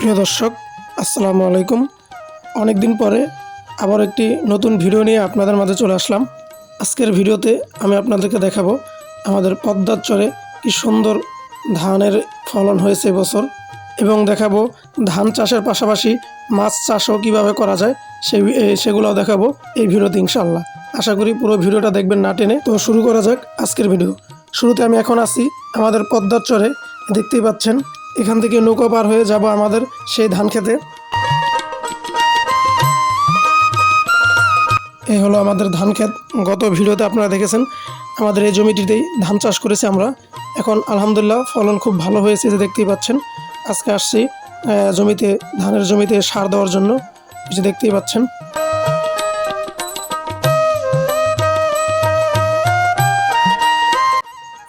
প্রিয় দর্শক, আসসালামু আলাইকুম। অনেক দিন পরে আবার একটি নতুন ভিডিও নিয়ে আপনাদের মাঝে চলে আসলাম। আজকের ভিডিওতে আমি আপনাদেরকে দেখাবো আমাদের পদ্মার চরে কি সুন্দর ধানের ফলন হয়েছে এবছর, এবং দেখাবো ধান চাষের পাশাপাশি মাছ চাষও কিভাবে করা যায় সেগুলোও দেখাবো এই ভিডিওতে ইনশাআল্লাহ। আশা করি পুরো ভিডিওটা দেখবেন না টেনে। তো শুরু করা যাক আজকের ভিডিও। শুরুতে আমি এখন আছি আমাদের পদ্মার চরে। দেখতেই পাচ্ছেন, এখান থেকে নৌকা পার হয়ে যাব আমাদের সেই ধান খেতে। এই হলো আমাদের ধান ক্ষেত। গত ভিডিওতে আপনারা দেখেছেন আমাদের এই জমিটিতেই ধান চাষ করেছি আমরা। এখন আলহামদুলিল্লাহ ফলন খুব ভালো হয়েছে, যে দেখতেই পাচ্ছেন। আজকে আসছি ধানের জমিতে সার দেওয়ার জন্য, যে দেখতেই পাচ্ছেন।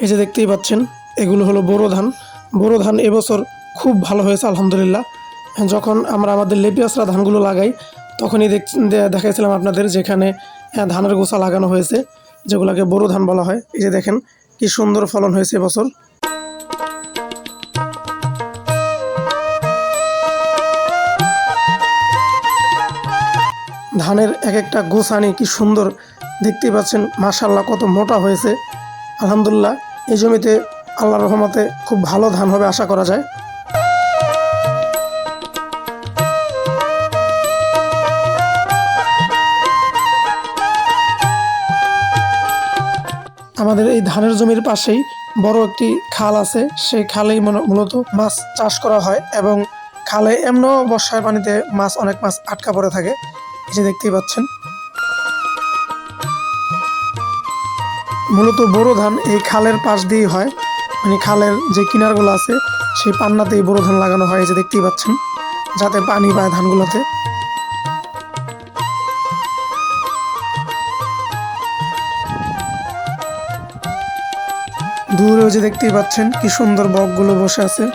এই যে দেখতেই পাচ্ছেন, এগুলো হলো বোরো ধান। বোরো ধান এবছর খুব ভালো হয়েছে আলহামদুলিল্লাহ। যখন আমরা আমাদের লেপিয়াসরা ধানগুলো লাগাই, তখনই দেখাইছিলাম আপনাদের যেখানে ধানের গোছা লাগানো হয়েছে, যেগুলোকে বোরো ধান বলা হয়। এই যে দেখেন কি সুন্দর ফলন হয়েছে এবছর। ধানের এক একটা গোছানি কি সুন্দর দেখতেই পাচ্ছেন, মাশাআল্লাহ কত মোটা হয়েছে। আলহামদুলিল্লাহ এই জমিতে আল্লাহর রহমতে খুব ভালো ধান হবে আশা করা যায়। আমাদের এই ধানের জমির পাশেই বড় একটি খাল আছে, সেই খালেই মূলত মাছ চাষ করা হয়, এবং খালে এমনও বর্ষার পানিতে অনেক মাছ আটকা পড়ে থাকে, এই যে দেখতেই পাচ্ছেন। মূলত বোরো ধান এই খালের পাশ দিয়েই হয়, মানে খালের যে কিনারগুলো আছে সেই পান্নাতেই বোরো ধান লাগানো হয়, এই যে দেখতেই পাচ্ছেন, যাতে পানি পায় ধানগুলোতে। দূরে যে দেখতেই পাচ্ছেন কি সুন্দর বকগুলো বসে আছে।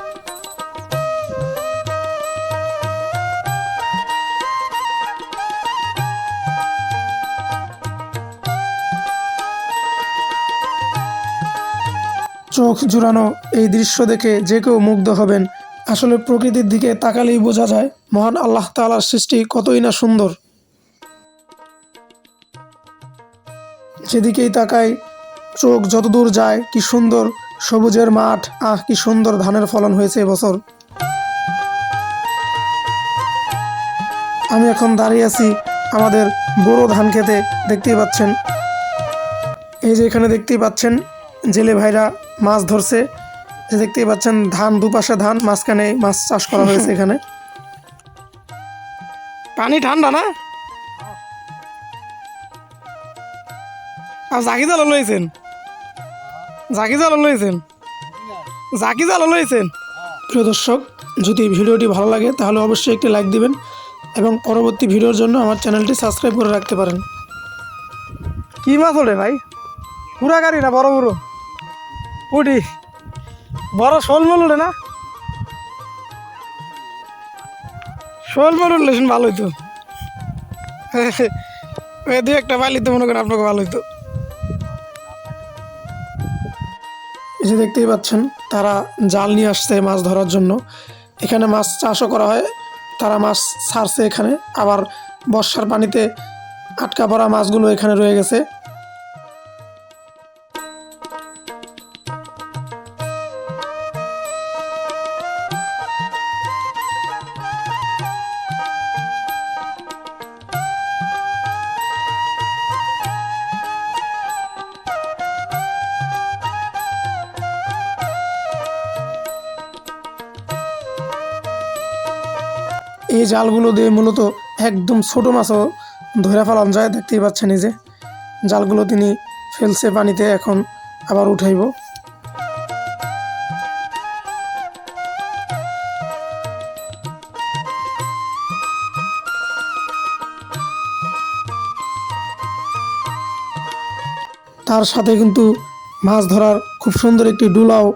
চোখ জুড়ানো এই দৃশ্য দেখে যে কেউ মুগ্ধ হবেন। আসলে প্রকৃতির দিকে তাকালেই বোঝা যায় মহান আল্লাহ তাআলার সৃষ্টি কতই না সুন্দর। যেদিকেই তাকাই চোখ যতদূর যায় কি সুন্দর সবুজের মাঠ, কি সুন্দর ধানের ফলন হয়েছে এবছর। আমি এখন দাঁড়িয়ে আছি আমাদের বোরো ধান খেতে, দেখতেই পাচ্ছেন। এই যে এখানে দেখতেই পাচ্ছেন জেলে ভাইরা মাছ ধরছে, যে দেখতেই পাচ্ছেন ধান দুপাশে ধান, মাঝখানে মাছ চাষ করা হয়েছে এখানে। পানি ঠান্ডা না? আর জাকি জাল লইছেন? জাকি জাল লইছেন? জাকি জাল লইছেন? প্রিয় দর্শক, যদি ভিডিওটি ভালো লাগে তাহলে অবশ্যই একটি লাইক দিবেন, এবং পরবর্তী ভিডিওর জন্য আমার চ্যানেলটি সাবস্ক্রাইব করে রাখতে পারেন। কি মাছ ওঠে ভাই? পুরা গাড়ি না বড় বড় উঠি? বড় শোল মল উঠে না? শোল মল উঠলে ভালো হইতো। দু একটা পাইলে তো মনে করেন আপনাকে ভালো হইতো। এই যে দেখতেই পাচ্ছেন, তারা জাল নিয়ে আসছে মাছ ধরার জন্য। এখানে মাছ চাষও করা হয়, তারা মাছ ছাড়ছে এখানে। আবার বর্ষার পানিতে আটকা পড়া মাছগুলো এখানে রয়ে গেছে। এই জালগুলো দিয়ে মূলত একদম ছোট মাছও ধরে ফেলানো যায়, দেখতেই পাচ্ছেন। এই যে জালগুলো তিনি ফেলছে পানিতে, এখন আবার উঠাইব। তার সাথে কিন্তু মাছ ধরার খুব সুন্দর একটি ডুলাও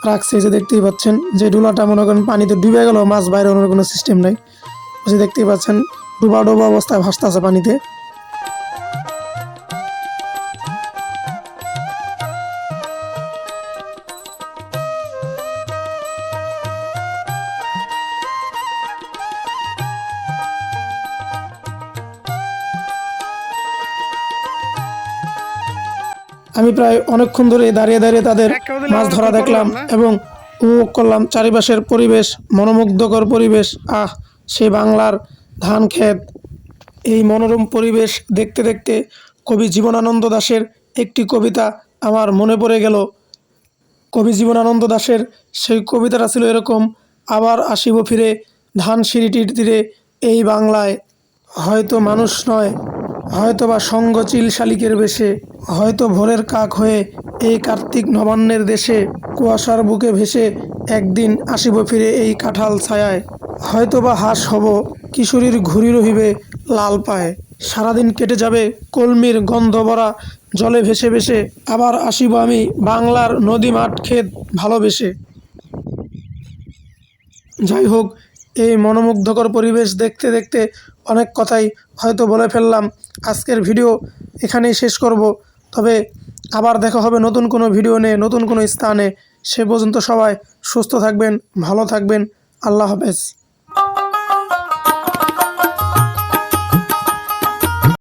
রাখছে, যে দেখতেই পাচ্ছেন। যে ডুলাটা মনে করেন পানিতে ডুবে গেল, মাছ বাইরে ওনার কোনো সিস্টেম নাই, যে দেখতেই পাচ্ছেন ডুবা ডুবা অবস্থায় ভাসতেছে পানিতে। আমি প্রায় অনেকক্ষণ ধরে দাঁড়িয়ে দাঁড়িয়ে তাদের মাছ ধরা দেখলাম এবং উপভোগ করলাম চারিপাশের পরিবেশ, মনোমুগ্ধকর পরিবেশ। সেই বাংলার ধান ক্ষেত, এই মনোরম পরিবেশ দেখতে দেখতে কবি জীবনানন্দ দাশের একটি কবিতা আমার মনে পড়ে গেল। কবি জীবনানন্দ দাশের সেই কবিতাটা ছিল এরকম: আবার আসিব ফিরে ধান সিঁড়িটির তীরে, এই বাংলায় হয়তো মানুষ নয়, হয়তো বা সঙ্গ চিল শালিকের বেশে, হয়তো ভোরের কাক হয়ে এই কার্তিক নবান্নের দেশে, কুয়াশার বুকে ভেসে একদিন আসিব ফিরে এই কাঁঠাল ছায়ায়, হয়তো বা হাঁস হব কিশোরীর ঘুড়ি রহিবে লাল পায়ে, সারাদিন কেটে যাবে কলমির গন্ধ ভরা জলে ভেসে ভেসে, আবার আসিব আমি বাংলার নদী মাঠ ক্ষেত ভালোবেসে। যাই হোক, এই মনোমুগ্ধকর পরিবেশ দেখতে দেখতে অনেক কথাই হয়তো বলে ফেললাম। আজকের ভিডিও এখানেই শেষ করব। তবে আবার দেখা হবে নতুন কোনো ভিডিও নিয়ে, নতুন কোনো স্থানে। সে পর্যন্ত সবাই সুস্থ থাকবেন, ভালো থাকবেন। আল্লাহ হাফেজ।